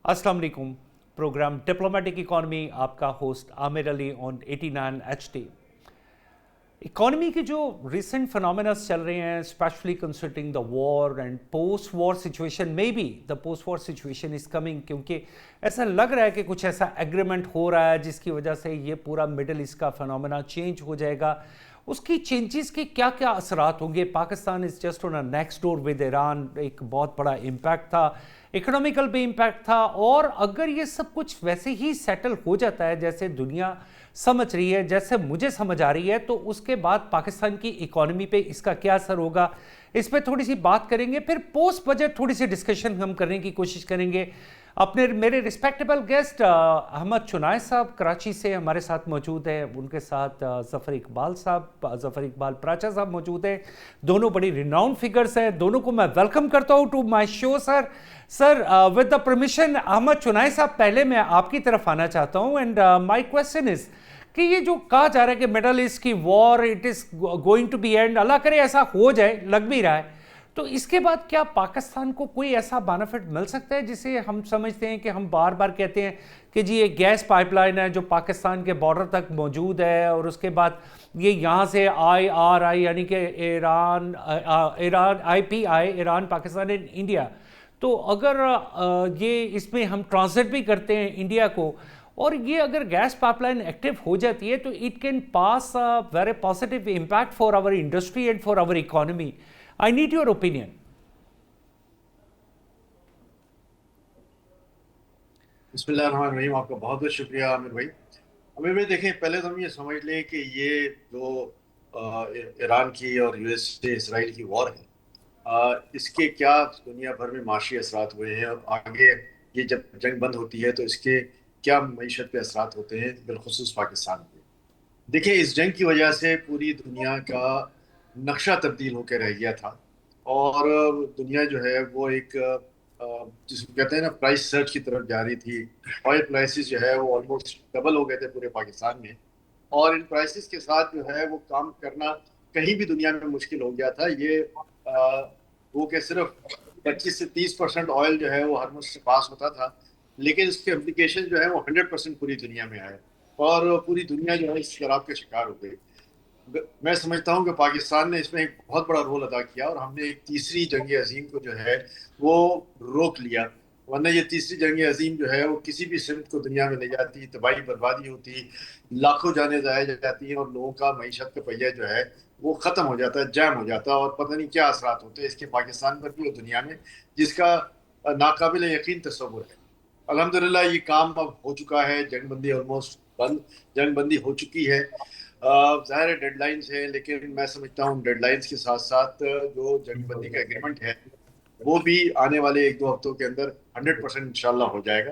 अस्सलाम वालेकुम। Programme diplomatic economy, आपका host Aamir Ali on 89 HD। Economy के जो रिसेंट फिनोमेनास चल रहे हैं, specially considering the war and post war situation, may be the post war situation is coming, क्योंकि ऐसा लग रहा है कि कुछ ऐसा एग्रीमेंट हो रहा है जिसकी वजह से ये पूरा मिडल ईस्ट का फिनोमेना चेंज हो जाएगा। उसकी चेंजेस के क्या क्या असरात होंगे? Pakistan is just on a next door with Iran, एक बहुत बड़ा इम्पैक्ट था, इकोनॉमिकल भी इम्पैक्ट था। और अगर ये सब कुछ वैसे ही सेटल हो जाता है जैसे दुनिया समझ रही है, जैसे मुझे समझ आ रही है, तो उसके बाद पाकिस्तान की इकॉनमी पे इसका क्या असर होगा, इस पर थोड़ी सी बात करेंगे। फिर पोस्ट बजट थोड़ी सी डिस्कशन हम करने की कोशिश करेंगे। अपने मेरे रिस्पेक्टेबल गेस्ट अहमद चुनाय साहब कराची से हमारे साथ मौजूद हैं, उनके साथ ज़फ़र इकबाल साहब, ज़फ़र इकबाल प्राचा साहब मौजूद हैं। दोनों बड़ी रिनाउंड फिगर्स हैं, दोनों को मैं वेलकम करता हूँ to my show. Sir with the permission, Ahmed चुनाय साहब, पहले मैं आपकी तरफ आना चाहता हूँ। एंड माय क्वेश्चन इज़ कि ये जो कहा जा रहा है कि मिडल ईस्ट की war it is going to be end, Allah करे ऐसा हो जाए, लग भी रहा है, तो इसके बाद क्या पाकिस्तान को कोई ऐसा बेनिफिट मिल सकता है जिसे हम समझते हैं कि हम बार बार कहते हैं कि जी ये गैस पाइपलाइन है जो पाकिस्तान के बॉर्डर तक मौजूद है, और उसके बाद ये यहाँ से IRI यानी कि Iran IPI, Iran Pakistan and India, तो अगर ये इसमें हम ट्रांसलेट भी करते हैं इंडिया को, और ये अगर गैस पाइपलाइन एक्टिव हो जाती है तो it can pass a very positive impact for our industry and for our economy. I need your opinion. बिस्मिल्लाहिर्रहमानिर्रहीम। आपका बहुत बहुत शुक्रिया आमिर भाई देखें, पहले तो हम ये समझ लें कि ये जो ईरान की और यूएस से इसराइल की वॉर है, इसके क्या दुनिया भर में माशी असरात हुए हैं, और आगे ये जब जंग बंद होती है तो इसके क्या मईशत पे असरात होते हैं, बिलखुसूस पाकिस्तान पे। देखिए, इस जंग की वजह से पूरी दुनिया का नक्शा तब्दील होकर रह गया था, और दुनिया जो है वो एक जिसको कहते हैं ना, प्राइस सर्च की तरफ जा रही थी। ऑयल प्राइसेस जो है वो ऑलमोस्ट डबल हो गए थे पूरे पाकिस्तान में, और इन प्राइसेस के साथ जो है वो काम करना कहीं भी दुनिया में मुश्किल हो गया था। ये वो कि सिर्फ 25 से 30% ऑयल जो है वो हर मुल्क से पास होता था, लेकिन इसके इम्प्लीकेशन जो है वो 100% पूरी दुनिया में आए, और पूरी दुनिया जो है इस शराब का शिकार हो गई। मैं समझता हूँ कि पाकिस्तान ने इसमें एक बहुत बड़ा रोल अदा किया, और हमने एक तीसरी जंग अजीम को जो है वो रोक लिया। वरना ये तीसरी जंग अजीम जो है वो किसी भी सिमत को दुनिया में ले जाती, तबाही बर्बादी होती, लाखों जानें ज़ाया जाती हैं, और लोगों का मईशत का पहिया जो है वो ख़त्म हो जाता है, जैम हो जाता है, और पता नहीं क्या असरात होते हैं इसके पाकिस्तान पर भी और दुनिया में, जिसका नाकाबिल यकीन तस्वुर है। अल्हम्दुलिल्लाह ये काम अब हो चुका है, जंग बंदी ऑलमोस्ट बंद, जंग बंदी हो चुकी है। ज़ाहिर है डेडलाइंस है, लेकिन मैं समझता हूँ डेडलाइंस के साथ साथ जो जंग बंदी का एग्रीमेंट है वो भी आने वाले 1-2 हफ्तों के अंदर 100% इंशाल्लाह हो जाएगा,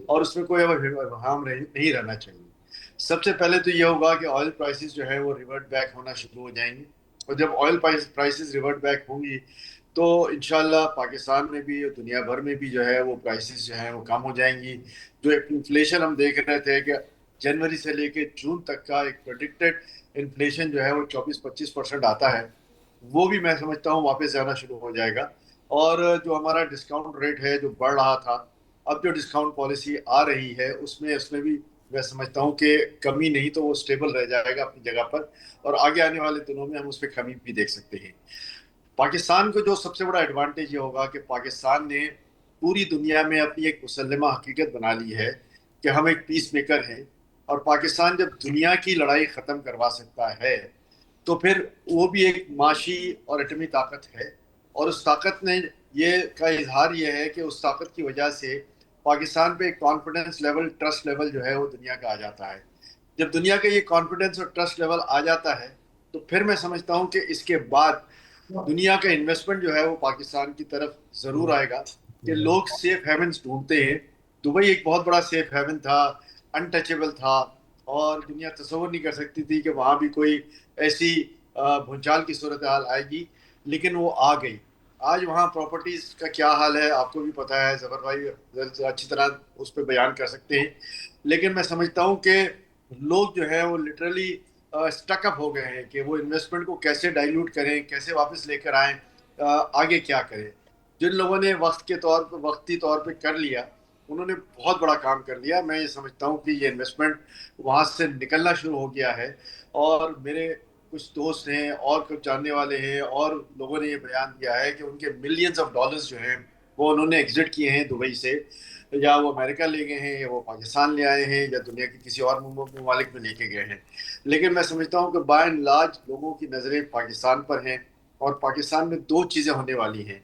और उसमें कोई अब हम नहीं रहना चाहिए। सबसे पहले तो ये होगा कि ऑयल प्राइसेस जो है वो रिवर्ट बैक होना शुरू हो जाएंगी, और जब ऑयल प्राइसेस रिवर्ट बैक होंगी तो इंशाल्लाह पाकिस्तान में भी और दुनिया भर में भी जो है वो प्राइसेस जो है वो कम हो जाएंगी। जो एक इन्फ्लेशन हम देख रहे थे कि जनवरी से लेके जून तक का एक प्रोडिक्टेड इन्फ्लेशन जो है वो 24-25% आता है, वो भी मैं समझता हूँ वापस जाना शुरू हो जाएगा। और जो हमारा डिस्काउंट रेट है जो बढ़ रहा था, अब जो डिस्काउंट पॉलिसी आ रही है उसमें उसमें भी मैं समझता हूँ कि कमी नहीं तो वो स्टेबल रह जाएगा अपनी जगह पर, और आगे आने वाले दिनों में हम उस पर कमी भी देख सकते हैं। पाकिस्तान को जो सबसे बड़ा एडवांटेज ये होगा कि पाकिस्तान ने पूरी दुनिया में अपनी एक मुसल्लमा हकीकत बना ली है कि हम एक पीस मेकर हैं, और पाकिस्तान जब दुनिया की लड़ाई ख़त्म करवा सकता है तो फिर वो भी एक माशी और एटमी ताकत है। और उस ताकत ने ये का इजहार ये है कि उस ताकत की वजह से पाकिस्तान पे कॉन्फिडेंस लेवल, ट्रस्ट लेवल जो है वो दुनिया का आ जाता है। जब दुनिया का ये कॉन्फिडेंस और ट्रस्ट लेवल आ जाता है तो फिर मैं समझता हूँ कि इसके बाद दुनिया का इन्वेस्टमेंट जो है वो पाकिस्तान की तरफ ज़रूर आएगा, कि लोग सेफ हेवन्स ढूंढते हैं। दुबई एक बहुत बड़ा सेफ हेवन था, अनटचेबल था, और दुनिया तसव्वुर नहीं कर सकती थी कि वहाँ भी कोई ऐसी भूचाल की सूरत हाल आएगी, लेकिन वो आ गई। आज वहाँ प्रॉपर्टीज़ का क्या हाल है आपको भी पता है, ज़फर भाई अच्छी तरह उस पर बयान कर सकते हैं। लेकिन मैं समझता हूँ कि लोग जो है वो लिटरली स्टकअप हो गए हैं कि वो इन्वेस्टमेंट को कैसे डाइल्यूट करें, कैसे वापस लेकर आएँ, आगे क्या करें। जिन लोगों ने वक्त के तौर पर, वक्ती तौर पे कर लिया, انہوں نے بہت بڑا کام کر لیا. میں یہ سمجھتا ہوں کہ یہ انویسٹمنٹ وہاں سے نکلنا شروع ہو گیا ہے. اور میرے کچھ دوست ہیں اور کچھ جاننے والے ہیں اور لوگوں نے یہ بیان دیا ہے کہ ان کے ملینز آف ڈالرز جو ہیں وہ انہوں نے ایگزٹ کیے ہیں دبئی سے, یا وہ امریکہ لے گئے ہیں, یا وہ پاکستان لے آئے ہیں, یا دنیا کے کسی اور ممالک میں لے کے گئے ہیں. لیکن میں سمجھتا ہوں کہ بائی اینڈ لارج لوگوں کی نظریں پاکستان پر ہیں, اور پاکستان میں دو چیزیں ہونے والی ہیں.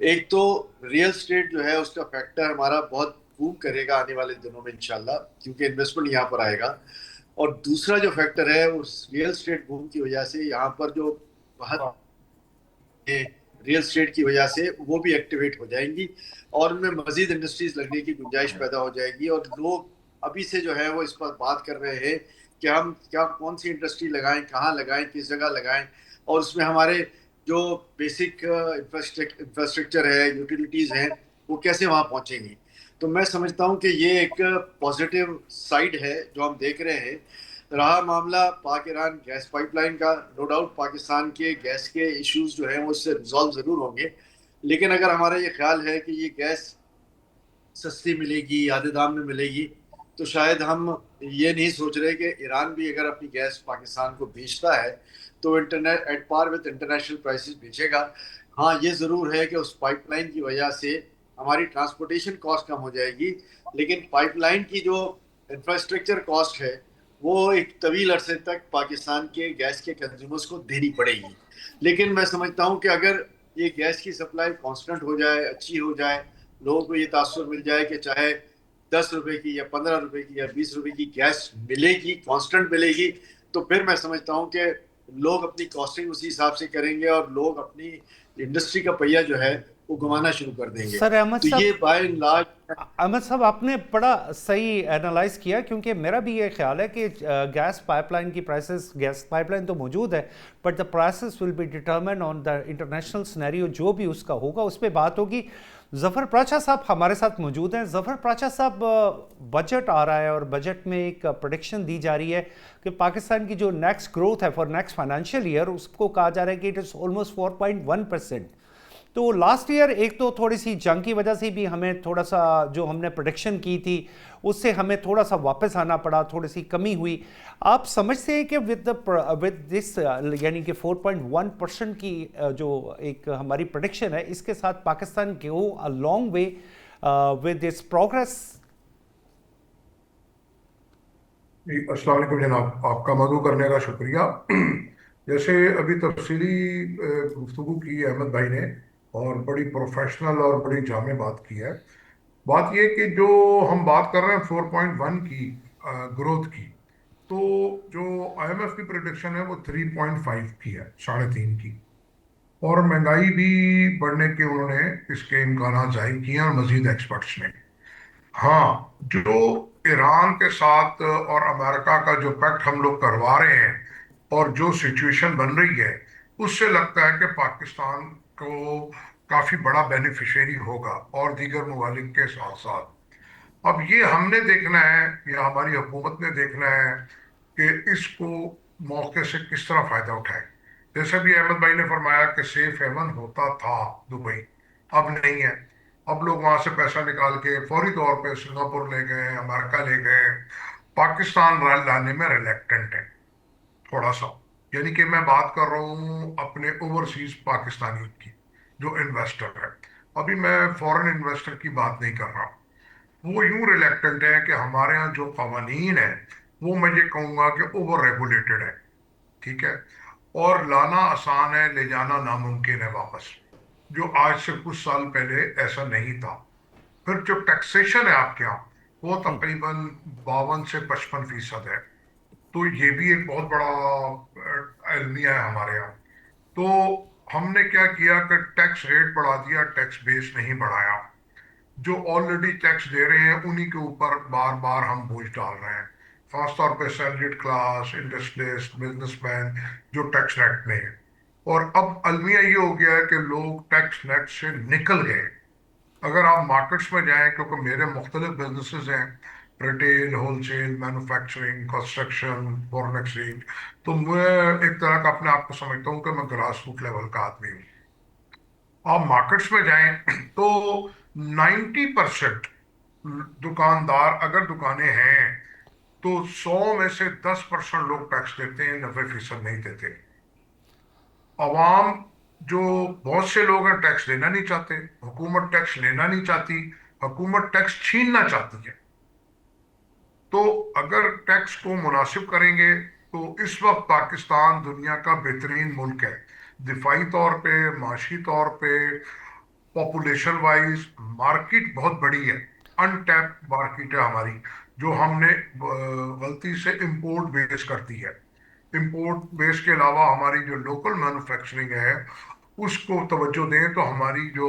ایک تو ریئل اسٹیٹ جو ہے اس کا فیکٹر ہمارا بہت بوم کرے گا آنے والے دنوں میں انشاءاللہ, کیونکہ انویسٹمنٹ یہاں پر آئے گا. اور دوسرا جو فیکٹر ہے اس ریئل اسٹیٹ بوم کی وجہ سے یہاں پر جو بہت ریئل اسٹیٹ کی وجہ سے وہ بھی ایکٹیویٹ ہو جائیں گی, اور ان میں مزید انڈسٹریز لگنے کی گنجائش پیدا ہو جائے گی. اور لوگ ابھی سے جو ہے وہ اس پر بات کر رہے ہیں کہ ہم کیا کون سی انڈسٹری لگائیں, کہاں لگائیں, کس جگہ لگائیں, اور اس میں ہمارے جو بیسک انفراسٹرکچر ہے, یوٹیلیٹیز ہیں, وہ کیسے وہاں پہنچیں گی. تو میں سمجھتا ہوں کہ یہ ایک پازیٹیو سائڈ ہے جو ہم دیکھ رہے ہیں. رہا معاملہ پاک ایران گیس پائپ لائن کا, نو ڈاؤٹ پاکستان کے گیس کے ایشوز جو ہیں وہ اس سے ریزالو ضرور ہوں گے. لیکن اگر ہمارا یہ خیال ہے کہ یہ گیس سستی ملے گی, آدھے دام میں ملے گی, تو شاید ہم یہ نہیں سوچ رہے کہ ایران بھی اگر اپنی گیس پاکستان کو بیچتا ہے تو internet at par with international prices بیچے گا. ہاں یہ ضرور ہے کہ اس پائپ لائن کی وجہ سے ہماری ٹرانسپورٹیشن کاسٹ کم ہو جائے گی, لیکن پائپ لائن کی جو انفراسٹرکچر کاسٹ ہے وہ ایک طویل عرصے تک پاکستان کے گیس کے کنزیومرز کو دینی پڑے گی. لیکن میں سمجھتا ہوں کہ اگر یہ گیس کی سپلائی کانسٹنٹ ہو جائے, اچھی ہو جائے, لوگوں کو یہ تاثر مل جائے کہ چاہے 10 روپے کی یا 15 روپے کی یا 20 روپے کی گیس ملے گی, کانسٹنٹ ملے گی, تو پھر میں سمجھتا ہوں کہ لوگ اپنی کاسٹنگ اسی حساب سے کریں گے, اور لوگ اپنی انڈسٹری کا پہیہ جو ہے وہ گھمانا شروع کر دیں گے. سر احمد تو صاحب, یہ بائی اینڈ لارج. احمد صاحب آپ نے بڑا صحیح انالائز کیا, کیونکہ میرا بھی یہ خیال ہے کہ گیس پائپ لائن کی پرائسز, گیس پائپ لائن تو موجود ہے but the prices will be determine on the international scenario, جو بھی اس کا ہوگا اس پہ بات ہوگی. ظفر پراچا صاحب ہمارے ساتھ موجود ہیں. ظفر پراچا صاحب, بجٹ آ رہا ہے اور بجٹ میں ایک پریڈکشن دی جا رہی ہے کہ پاکستان کی جو نیکسٹ گروتھ ہے فار نیکسٹ فائنینشیل ایئر, اس کو کہا جا رہا ہے کہ اٹ از آلموسٹ 4.1%. تو لاسٹ ایئر ایک تو تھوڑی سی جنگ کی وجہ سے بھی ہمیں تھوڑا سا جو ہم نے پریڈکشن کی تھی اس سے ہمیں تھوڑا سا واپس آنا پڑا, تھوڑی سی کمی ہوئی. آپ سمجھتے ہیں کہ ود دس یعنی کہ 4.1% کی جو ایک ہماری پریڈکشن ہے, اس کے ساتھ Pakistan go a long way with its progress? جی السلام علیکم جناب, آپ کا مدعو کرنے کا شکریہ. جیسے ابھی تفصیلی گفتگو کی احمد بھائی نے, اور بڑی پروفیشنل اور بڑی جامع بات کی ہے. بات یہ کہ جو ہم بات کر رہے ہیں 4.1 کی گروتھ کی, تو جو آئی ایم ایف کی پریڈکشن ہے وہ 3.5 کی ہے, 3.5 کی. اور مہنگائی بھی بڑھنے کے انہوں نے اس کے امکانات ظاہر کیے ہیں, اور مزید ایکسپرٹس نے. ہاں, جو ایران کے ساتھ اور امریکہ کا جو پیکٹ ہم لوگ کروا رہے ہیں اور جو سچویشن بن رہی ہے, اس سے لگتا ہے کہ پاکستان کو کافی بڑا بینیفیشری ہوگا, اور دیگر ممالک کے ساتھ ساتھ. اب یہ ہم نے دیکھنا ہے یا ہماری حکومت نے دیکھنا ہے کہ اس کو موقع سے کس طرح فائدہ اٹھائے. جیسے بھی احمد بھائی نے فرمایا کہ سیف ہیون ہوتا تھا دبئی, اب نہیں ہے. اب لوگ وہاں سے پیسہ نکال کے فوری طور پہ سنگاپور لے گئے, امریکہ لے گئے. پاکستان لانے میں ریلیکٹنٹ ہے تھوڑا سا. یعنی کہ میں بات کر رہا ہوں اپنے اوورسیز پاکستانیوں کی جو انویسٹر ہے. ابھی میں فورن انویسٹر کی بات نہیں کر رہا. وہ یوں ریلیکٹنٹ ہے کہ ہمارے ہاں جو قوانین ہیں وہ میں یہ کہوں گا کہ اوور ریگولیٹڈ ہے, ٹھیک ہے, اور لانا آسان ہے, لے جانا ناممکن ہے واپس, جو آج سے کچھ سال پہلے ایسا نہیں تھا. پھر جو ٹیکسیشن ہے آپ کے یہاں وہ تقریباً 52 سے 55% ہے. تو یہ بھی ایک بہت بڑا المیہ ہے ہمارے یہاں. تو ہم نے کیا کیا کہ ٹیکس ریٹ بڑھا دیا, ٹیکس بیس نہیں بڑھایا. جو آلریڈی ٹیکس دے رہے ہیں انہی کے اوپر بار بار ہم بوجھ ڈال رہے ہیں, خاص طور پہ salaried class, industrialist, business man جو ٹیکس نیٹ میں ہے. اور اب المیہ یہ ہو گیا ہے کہ لوگ ٹیکس نیٹ سے نکل گئے. اگر آپ مارکیٹس میں جائیں, کیونکہ میرے مختلف بزنسز ہیں, retail, wholesale, manufacturing, construction, foreign exchange, تو میں ایک طرح کا اپنے آپ کو سمجھتا ہوں کہ میں گراس روٹ لیول کا آدمی ہوں. آپ مارکیٹس میں جائیں تو 90% दुकानदार अगर दुकानें हैं तो 100 में से 10% लोग टैक्स देते हैं, 90% नहीं देते। अवाम जो बहुत से लोग हैं टैक्स देना नहीं चाहते, हुकूमत टैक्स लेना नहीं चाहती, हुकूमत टैक्स छीनना चाहती है। तो अगर टैक्स को मुनासिब करेंगे तो इस वक्त पाकिस्तान दुनिया का बेहतरीन मुल्क है, दिफाई तौर पे, माशी तौर पे, पॉपुलेशन वाइज। मार्केट बहुत बड़ी है, अनटैप मार्केट है हमारी, जो हमने गलती से इंपोर्ट बेस करती है। इंपोर्ट बेस के अलावा हमारी जो लोकल मैन्युफैक्चरिंग है उसको तवज्जो दें तो हमारी जो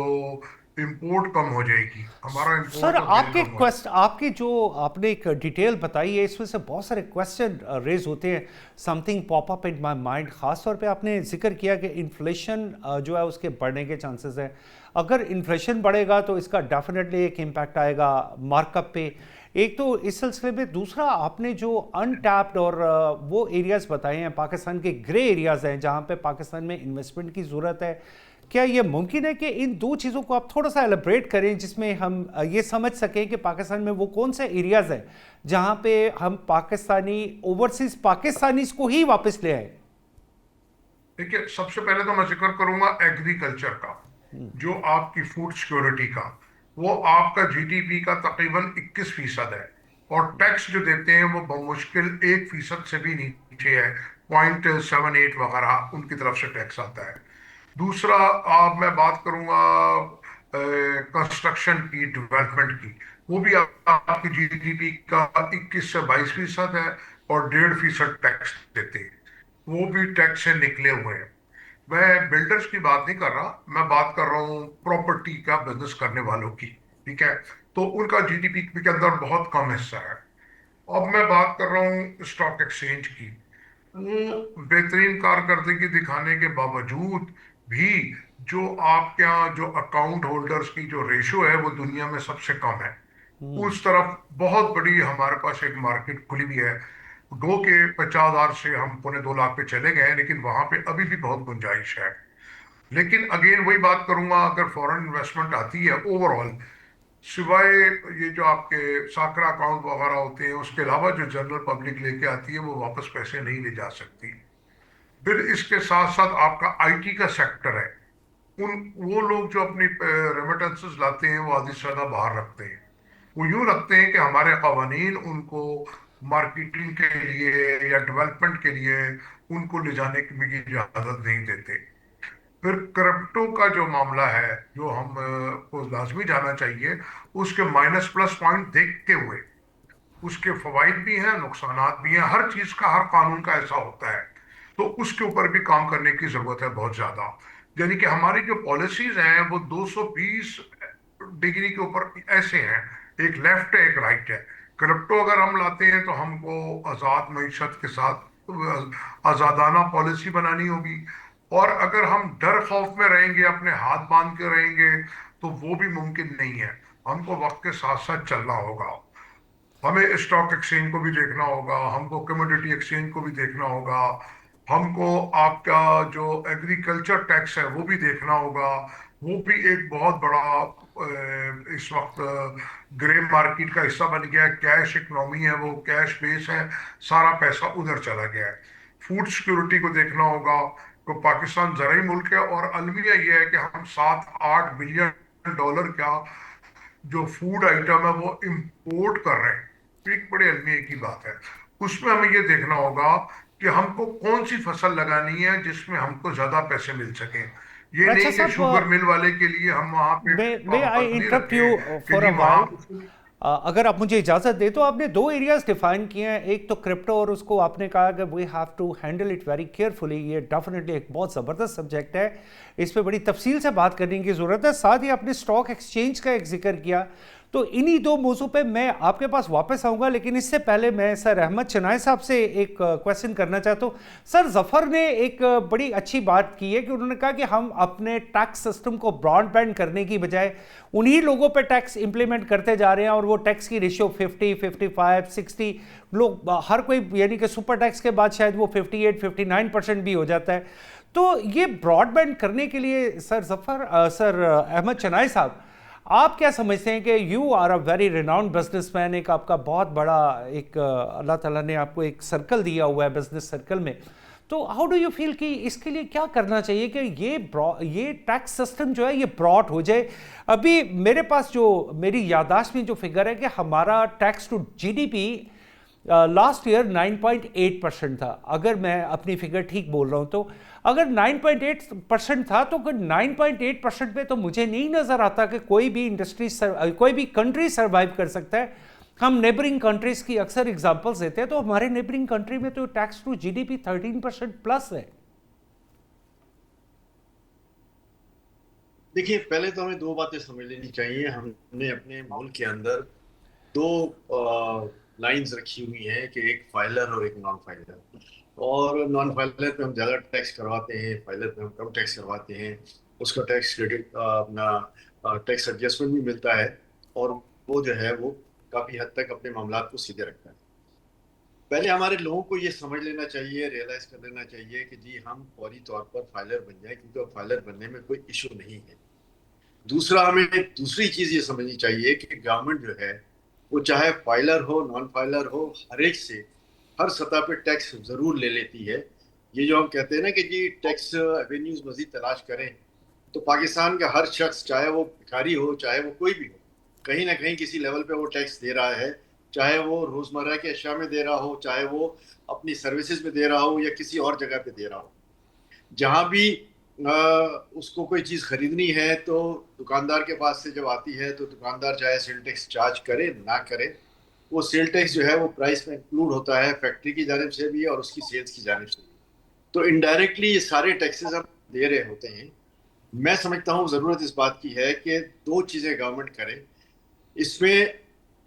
इंपोर्ट कम हो जाएगी, हमारा सर इंपोर्ट और सेल आपके कम हो क्वेश्चन, आपकी जो आपने एक डिटेल बताई है इसमें से बहुत सारे क्वेश्चन रेज होते हैं। Something pop up in my mind, खास तौर पे आपने जिक्र किया कि इन्फ्लेशन जो है उसके बढ़ने के चांसेस हैं। अगर इन्फ्लेशन बढ़ेगा तो इसका डेफिनेटली एक इम्पैक्ट आएगा मार्कअप पे। एक तो इस सिलसिले में, दूसरा आपने जो अनटैप्ड और वो एरियाज़ बताए हैं, पाकिस्तान के ग्रे एरियाज़ हैं जहाँ पे पाकिस्तान में इन्वेस्टमेंट की ज़रूरत है। क्या ये मुमकिन है कि इन दो चीज़ों को आप थोड़ा सा एलिब्रेट करें जिसमें हम ये समझ सकें कि पाकिस्तान में वो कौन से एरियाज़ हैं जहाँ पे हम पाकिस्तानी ओवरसीज पाकिस्तानीज को ही वापस ले आए? देखिए, सबसे पहले तो मैं जिक्र करूंगा एग्रीकल्चर का, जो आपकी फूड सिक्योरिटी का। वो आपका जीडीपी का तकरीबन 21% है, और टैक्स जो देते हैं वो बमुश्किल 1% से भी नीचे है, 0.78 वगैरह उनकी तरफ से टैक्स आता है। दूसरा, आप मैं बात करूंगा कंस्ट्रक्शन की, डेवलपमेंट की, वो भी आपकी जीडीपी का 21 से 22% है, और 1.5% टैक्स देते हैं, वो भी टैक्स से निकले हुए हैं। मैं बिल्डर्स की बात नहीं कर रहा, मैं बात कर रहा हूँ प्रॉपर्टी का बिजनेस करने वालों की, ठीक है। तो उनका जीडीपी के अंदर बहुत कम हिस्सा है। अब मैं बात कर रहा हूँ स्टॉक एक्सचेंज की, वो बेहतरीन कारकर्दगी दिखाने के बावजूद भी जो आपके यहाँ जो अकाउंट होल्डर्स की जो रेशो है वो दुनिया में सबसे कम है। उस तरफ बहुत बड़ी हमारे पास एक मार्केट खुली भी है। गो के 50,000 से हम 2.25 लाख पे चले गए हैं, लेकिन वहां पे अभी भी बहुत गुंजाइश है। लेकिन अगेन वही बात करूंगा, अगर फॉरेन इन्वेस्टमेंट आती है ओवरऑल, सिवाय ये जो आपके साकरा अकाउंट वगैरह होते हैं, उसके अलावा जो जनरल पब्लिक लेके आती है वो वापस पैसे नहीं ले जा सकती। फिर इसके साथ साथ आपका आईटी का सेक्टर है, उन वो लोग जो अपनी रेमिटेंसेस लाते हैं वो आधी से ज्यादा बाहर रखते हैं। वो यूं रखते हैं कि हमारे कवानीन उनको मार्केटिंग के लिए या डेवलपमेंट के लिए उनको ले जाने की इजाजत नहीं देते। फिर क्रिप्टो का जो मामला है, जो हम को लाजमी जाना चाहिए, उसके माइनस प्लस पॉइंट देखते हुए, उसके फवाइद भी हैं, नुकसानात भी हैं, हर चीज का, हर कानून का ऐसा होता है, तो उसके ऊपर भी काम करने की जरूरत है बहुत ज्यादा। यानी कि हमारी जो पॉलिसीज हैं वो 220 डिग्री के ऊपर ऐसे हैं, एक लेफ्ट है एक राइट है। क्रिप्टो अगर हम लाते हैं तो हमको आजाद मईशत के साथ आजादाना पॉलिसी बनानी होगी, और अगर हम डर खौफ में रहेंगे, अपने हाथ बांध के रहेंगे, तो वो भी मुमकिन नहीं है। हमको वक्त के साथ साथ चलना होगा, हमें स्टॉक एक्सचेंज को भी देखना होगा, हमको कमोडिटी एक्सचेंज को भी देखना होगा, हमको आपका जो एग्रीकल्चर टैक्स है वो भी देखना होगा। वो भी एक बहुत बड़ा इस वक्त ग्रे मार्केट का हिस्सा बन गया है। कैश इकोनॉमी है, वो कैश बेस है, सारा पैसा उधर चला गया है। फूड सिक्योरिटी को देखना होगा, तो पाकिस्तान ज़राई मुल्क है, और अलमिया ये है कि हम 7-8 बिलियन डॉलर का जो फूड आइटम है वो इंपोर्ट कर रहे हैं। एक बड़े अलमिया की बात है। उसमें हमें ये देखना होगा कि हमको कौन सी फसल लगानी है जिसमें हमको ज्यादा पैसे मिल सके। ये रक्षा नहीं कि शुगर साहब, मिल वाले के लिए हम वहां पे मे आई पाबंदी इंटरप्ट यू रखें कि फॉर अ जी वहां। वाइल? अगर आप मुझे इजाज़त दें तो आपने दो एरियाज डिफाइन किए हैं, एक तो क्रिप्टो, और उसको आपने कहा कि we have to handle it very carefully. ये डेफिनेटली एक बहुत ज़बरदस्त सब्जेक्ट है, इस पर बड़ी तफसील से बात करने की ज़रूरत है। साथ ही आपने स्टॉक एक्सचेंज का एक जिक्र किया, तो इन्हीं दो मौजू पे मैं आपके पास वापस आऊँगा, लेकिन इससे पहले मैं सर अहमद चनाय साहब से एक क्वेश्चन करना चाहता हूँ। सर ज़फ़र ने एक बड़ी अच्छी बात की है कि उन्होंने कहा कि हम अपने टैक्स सिस्टम को ब्रॉडबैंड करने की बजाय उन्हीं लोगों पे टैक्स इंप्लीमेंट करते जा रहे हैं, और वो टैक्स की रेशियो 50, 55, 60 लोग हर कोई, यानी कि सुपर टैक्स के बाद शायद वो 58, 59% भी हो जाता है। तो ये ब्रॉडबैंड करने के लिए सर अहमद चनाय साहब, آپ کیا سمجھتے ہیں کہ you are a very renowned businessman, ایک آپ کا بہت بڑا ایک اللہ تعالیٰ نے آپ کو ایک سرکل دیا ہوا ہے بزنس سرکل میں، تو ہاؤ ڈو یو فیل کہ اس کے لیے کیا کرنا چاہیے کہ یہ ٹیکس سسٹم جو ہے یہ براڈ ہو جائے؟ ابھی میرے پاس جو میری یادداشت میں جو فگر ہے کہ ہمارا tax to G D P last year 9.8% تھا، اگر میں اپنی فگر ٹھیک بول رہا ہوں تو اگر 9.8% تھا تو 9.8% پہ تو مجھے نہیں نظر آتا کہ کوئی بھی انڈسٹری کوئی بھی کنٹری سروائیو کر سکتا ہے۔ ہم نیبرنگ کنٹریز کی اکثر اگزامپلس دیتے ہیں، تو ہمارے نیبرنگ کنٹری میں تو tax to G D P 13% plus ہے۔ دیکھیے پہلے تو ہمیں دو باتیں سمجھ لینی چاہیے. ہم نے اپنے ملک کے اندر دو لائنز رکھی ہوئی ہیں کہ ایک فائلر اور ایک نان فائلر. اور نان فائلر پہ ہم زیادہ ٹیکس کرواتے ہیں، فائلر پہ ہم کم ٹیکس کرواتے ہیں. اس کا ٹیکس کریڈٹ اپنا ٹیکس ایڈجسٹمنٹ بھی ملتا ہے، اور وہ جو ہے وہ کافی حد تک اپنے معاملات کو سیدھے رکھتا ہے. پہلے ہمارے لوگوں کو یہ سمجھ لینا چاہیے، ریئلائز کر لینا چاہیے کہ جی ہم فوری طور پر فائلر بن جائیں، کیونکہ اب فائلر بننے میں کوئی ایشو نہیں ہے. دوسرا، ہمیں دوسری چیز یہ سمجھنی چاہیے کہ گورنمنٹ جو ہے وہ چاہے فائلر ہو نان فائلر ہو، ہر ایک سے ہر سطح پہ ٹیکس ضرور لے لیتی ہے. یہ جو ہم کہتے ہیں نا کہ جی ٹیکس ایوینیوز مزید تلاش کریں، تو پاکستان کا ہر شخص چاہے وہ بھکاری ہو چاہے وہ کوئی بھی ہو، کہیں نہ کہیں کسی لیول پہ وہ ٹیکس دے رہا ہے. چاہے وہ روزمرہ کے اشیاء میں دے رہا ہو، چاہے وہ اپنی سروسز میں دے رہا ہو، یا کسی اور جگہ پہ دے رہا ہو. جہاں بھی اس کو کوئی چیز خریدنی ہے تو دکاندار کے پاس سے جب آتی ہے تو دکاندار چاہے سیل ٹیکس چارج کرے نہ کرے، وہ سیل ٹیکس جو ہے وہ پرائس میں انکلوڈ ہوتا ہے، فیکٹری کی جانب سے بھی اور اس کی سیلز کی جانب سے بھی. تو انڈائریکٹلی یہ سارے ٹیکسز ہم دے رہے ہوتے ہیں. میں سمجھتا ہوں ضرورت اس بات کی ہے کہ دو چیزیں گورنمنٹ کرے. اس میں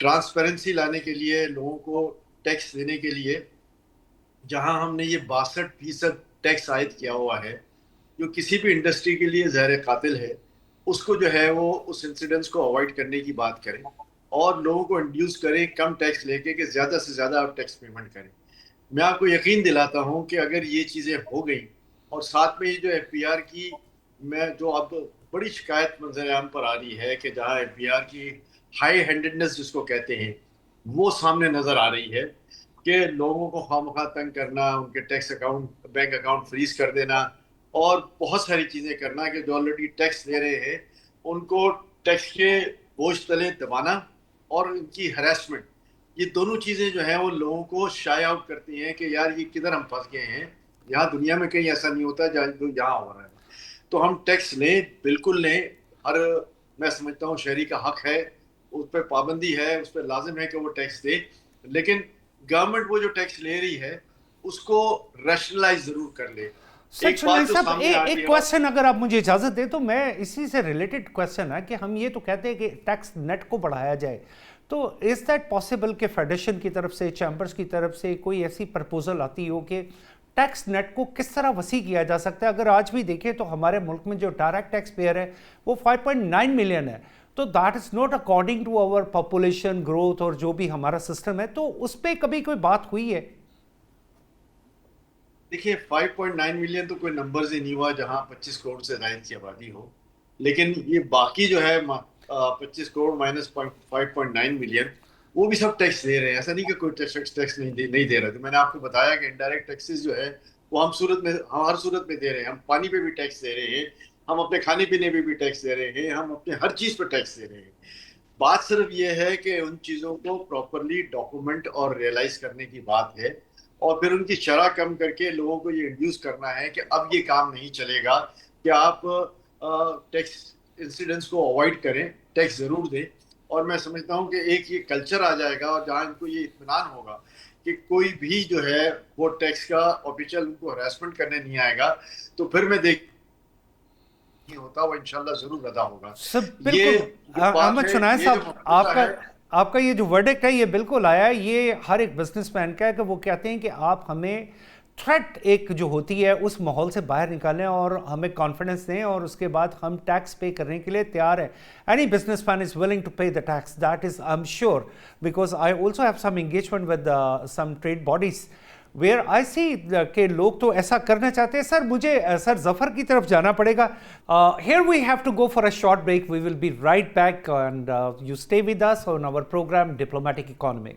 ٹرانسپیرنسی لانے کے لیے، لوگوں کو ٹیکس دینے کے لیے، جہاں ہم نے یہ 62% ٹیکس عائد کیا ہوا ہے جو کسی بھی انڈسٹری کے لیے زہر قاتل ہے، اس کو جو ہے وہ اس انسیڈنس کو اوائڈ کرنے کی بات کریں، اور لوگوں کو انڈیوس کریں کم ٹیکس لے کے کہ زیادہ سے زیادہ آپ ٹیکس پیمنٹ کریں. میں آپ کو یقین دلاتا ہوں کہ اگر یہ چیزیں ہو گئیں، اور ساتھ میں یہ جو ایف پی آر کی میں جو اب بڑی شکایت منظر عام پر آ رہی ہے کہ جہاں ایف پی آر کی ہائی ہینڈڈنس جس کو کہتے ہیں وہ سامنے نظر آ رہی ہے، کہ لوگوں کو خواہ تنگ کرنا، ان کے tax account bank account freeze کر دینا، اور بہت ساری چیزیں کرنا کہ جو آلریڈی ٹیکس دے رہے ہیں ان کو ٹیکس کے بوجھ تلے دبانا، اور ان کی ہراسمنٹ. یہ دونوں چیزیں جو ہیں وہ لوگوں کو شائع آؤٹ کرتی ہیں کہ یار یہ کدھر ہم پھنس گئے ہیں، یہاں دنیا میں کہیں ایسا نہیں ہوتا جہاں جو یہاں ہو رہا ہے. تو ہم ٹیکس لیں، بالکل لیں. ہر میں سمجھتا ہوں شہری کا حق ہے، اس پہ پابندی ہے، اس پہ لازم ہے کہ وہ ٹیکس دے. لیکن گورنمنٹ وہ جو ٹیکس لے رہی ہے اس کو ریشنلائز ضرور کر لے. ایک بات جو سامنے آ ایک کویسچن اگر آپ مجھے اجازت دیں تو میں اسی سے ریلیٹڈ کویسچن ہے کہ ہم یہ تو کہتے ہیں کہ ٹیکس نیٹ کو بڑھایا جائے، تو از دیٹ پاسبل کہ فیڈریشن کی طرف سے، چیمبرز کی طرف سے کوئی ایسی پرپوزل آتی ہو کہ ٹیکس نیٹ کو کس طرح وسیع کیا جا سکتا ہے؟ اگر آج بھی دیکھیں تو ہمارے ملک میں جو ڈائریکٹ ٹیکس پیئر ہے وہ 5.9 ملین ہے، تو that is not according to our population growth اور جو بھی ہمارا سسٹم ہے. تو اس پہ کبھی کوئی بات ہوئی ہے؟ دیکھیے 5.9 ملین تو کوئی نمبرز ہی نہیں ہوا جہاں 25 کروڑ سے زائد کی آبادی ہو. لیکن یہ باقی جو ہے 25 کروڑ مائنس 5.9 ملین، وہ بھی سب ٹیکس دے رہے ہیں. ایسا نہیں کہ کوئی ٹیکس نہیں دے رہے. تو میں نے آپ کو بتایا کہ انڈائریکٹ ٹیکسز جو ہے وہ ہم ہر صورت میں دے رہے ہیں. ہم پانی پہ بھی ٹیکس دے رہے ہیں، ہم اپنے کھانے پینے پہ بھی ٹیکس دے رہے ہیں، ہم اپنے ہر چیز پہ ٹیکس دے رہے ہیں. بات صرف یہ ہے کہ ان چیزوں کو پراپرلی ڈاکومنٹ اور ریئلائز کرنے کی بات ہے، اور پھر ان کی شرح کم کر کے لوگوں کو یہ انڈیوس کرنا ہے کہ اب یہ کام نہیں چلے گا کہ آپ ٹیکس انسیڈنس کو اوائڈ کریں، ٹیکس ضرور دیں. اور میں سمجھتا ہوں کہ ایک یہ کلچر آ جائے گا، اور جہاں ان کو یہ اطمینان ہوگا کہ کوئی بھی جو ہے وہ ٹیکس کا آفیشیل ان کو ہراسمنٹ کرنے نہیں آئے گا، تو پھر میں دیکھ ہوتا وہ انشاءاللہ ضرور ادا ہوگا. بالکل احمد شنائے صاحب، آپ کا یہ جو ورڈکٹ ہے یہ بالکل آیا ہے. یہ ہر ایک بزنس مین کا ہے کہ وہ کہتے ہیں کہ آپ ہمیں تھریٹ ایک جو ہوتی ہے اس ماحول سے باہر نکالیں اور ہمیں کانفیڈنس دیں، اور اس کے بعد ہم ٹیکس پے کرنے کے لیے تیار ہیں. Any businessman is willing to pay the tax, that is I am sure, because I also have some engagement with some trade bodies where I see کہ لوگ تو ایسا کرنا چاہتے ہیں. سر مجھے سر ظفر کی طرف جانا پڑے گا. Here we have to go for a short break. We will be right back and you stay with us on our program Diplomatic Economy.